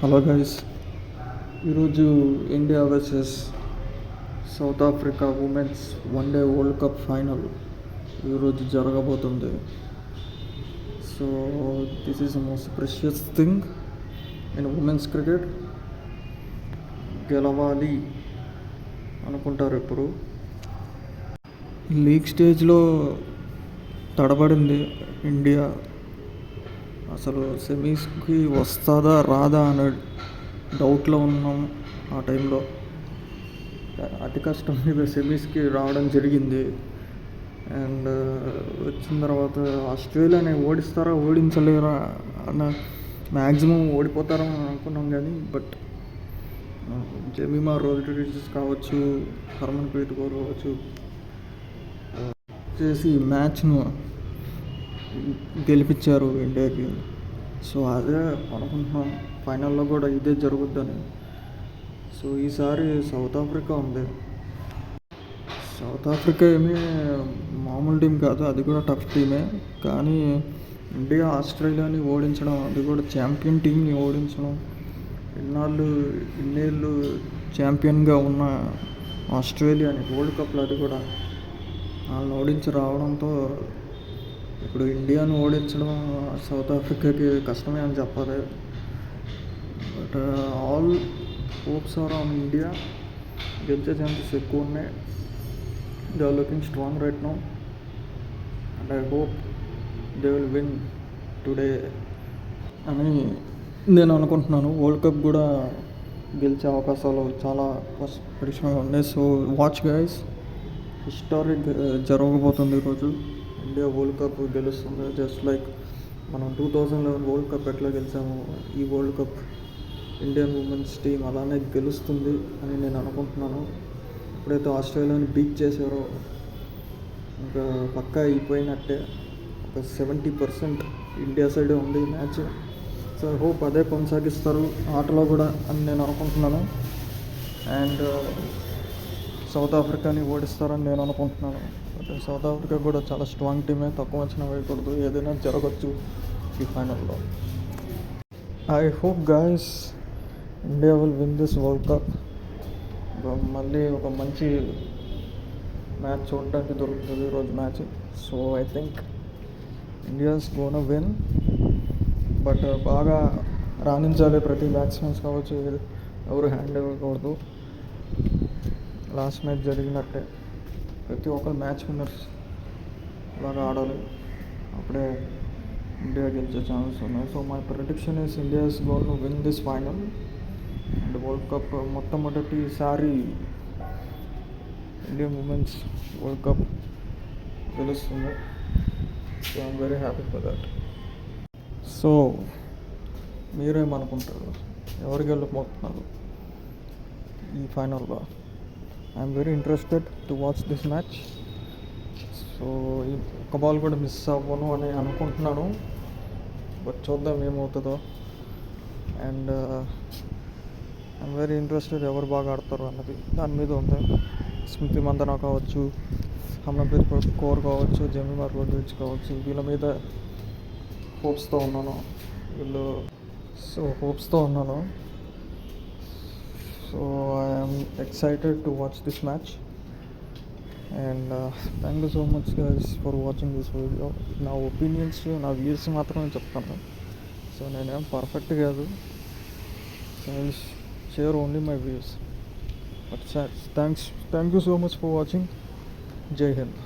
Hello guys, ఈరోజు India versus south Africa women's one day world cup final ఈరోజు జరగబోతుంది. So this is the most precious thing in women's cricket. గెలవాలి అనుకుంటారు ఎప్పుడు. League స్టేజ్లో తడబడింది India. అసలు సెమీస్కి వస్తుందా రాదా అనే డౌట్లో ఉన్నాం ఆ టైంలో. అతి కష్టం మీద సెమీస్కి రావడం జరిగింది. అండ్ వచ్చిన తర్వాత ఆస్ట్రేలియాని ఓడిస్తారా ఓడించలేరా అన్న, మ్యాక్సిమం ఓడిపోతారని అనుకున్నాం. కానీ బట్ జెమిమా రోడ్రిగేజ్ కావచ్చు, హర్మన్ప్రీత్ కౌర్ కావచ్చు చేసి మ్యాచ్ను గెలిపించారు ఇండియాకి. సో అదే అనుకుంటున్నాం ఫైనల్లో కూడా ఇదే జరుగుద్దని. సో ఈసారి సౌత్ ఆఫ్రికా ఉంది. సౌత్ ఆఫ్రికా ఏమీ మామూలు టీం కాదు, అది కూడా టఫ్ టీమే. కానీ ఇండియా ఆస్ట్రేలియాని ఓడించడం, అది కూడా ఛాంపియన్ టీంని ఓడించడం, ఇన్నేళ్ళు ఛాంపియన్గా ఉన్న ఆస్ట్రేలియాని వరల్డ్ కప్లో అది కూడా వాళ్ళని ఓడించి రావడంతో ఇప్పుడు ఇండియాను ఓడించడం సౌత్ ఆఫ్రికాకి కష్టమే అని చెప్పాలి. But all hopes are on India. గెలిచే ఛాన్సెస్ ఎక్కువ ఉన్నాయి. They are looking strong right now and I hope they will win today అని నేను అనుకుంటున్నాను. వరల్డ్ కప్ కూడా గెలిచే అవకాశాలు చాలా పరిశ్రమగా ఉన్నాయి. సో వాచ్ గైస్, హిస్టారిక్ జరగబోతుంది ఈరోజు. ఇండియా వరల్డ్ కప్ గెలుస్తుంది. జస్ట్ లైక్ మనం 2011 వరల్డ్ కప్ ఎట్లా గెలిచాము, ఈ world cup Indian women's team అలానే గెలుస్తుంది అని నేను అనుకుంటున్నాను. ఎప్పుడైతే ఆస్ట్రేలియాని బీట్ చేశారో ఇంకా పక్కా అయిపోయినట్టే. ఒక 70% ఇండియా సైడే ఉంది ఈ మ్యాచ్. సో ఐ హోప్ అదే కొనసాగిస్తారు ఆటలో కూడా అని నేను అనుకుంటున్నాను. అండ్ సౌత్ ఆఫ్రికాని ఓడిస్తారని నేను అనుకుంటున్నాను. బట్ సౌత్ ఆఫ్రికా కూడా చాలా స్ట్రాంగ్ టీమే, తక్కువ అంచనా వేయకూడదు. ఏదైనా జరగచ్చు ఈ ఫైనల్లో. I hope guys India will win this world cup. మళ్ళీ ఒక మంచి మ్యాచ్ చూడడానికి దొరుకుతుంది ఈరోజు match. So I think India's gonna win. But బాగా రాణించాలి ప్రతి బ్యాట్స్మెన్స్ కావచ్చు, ఎవరు హ్యాండ్ ఇవ్వకూడదు. లాస్ట్ మ్యాచ్ జరిగినట్టే ప్రతి ఒక్కరు మ్యాచ్ విన్నర్స్ బాగా ఆడాలి. అప్పుడే ఇండియా గెలిచే ఛాన్సెస్ ఉన్నాయి. So my prediction is India's gonna win this final and world cup. మొట్టమొదటిసారి ఇండియన్ ఉమెన్స్ వరల్డ్ కప్ గెలుస్తుంది. So I'm very happy for that. So మీరేమనుకుంటారు, ఎవరు గెలవబోతున్నారు ఈ ఫైనల్లో? I'm very interested to watch this match. So ఈ ఒక్క ball కూడా మిస్ అవ్వను అని అనుకుంటున్నాను. బట్ చూద్దాం ఏమవుతుందో. అండ్ ఐఎమ్ వెరీ ఇంట్రెస్టెడ్ ఎవరు బాగా ఆడతారు అన్నది దాని మీద ఉంది. స్మృతి మందన కావచ్చు, హర్మన్ప్రీత్ కౌర్ కావచ్చు, జెమిమా రోడ్రిగేజ్ కావచ్చు, వీళ్ళ మీద హోప్స్తో ఉన్నాను. హోప్స్తో ఉన్నాను. So I am excited to watch this match and thank you so much guys for watching this video. నా ఒపీనియన్స్, నా వ్యూస్ మాత్రమే చెప్తాను. సో నేనేం పర్ఫెక్ట్ కాదు. So I will share only my views. But thank you so much for watching. జై హింద్.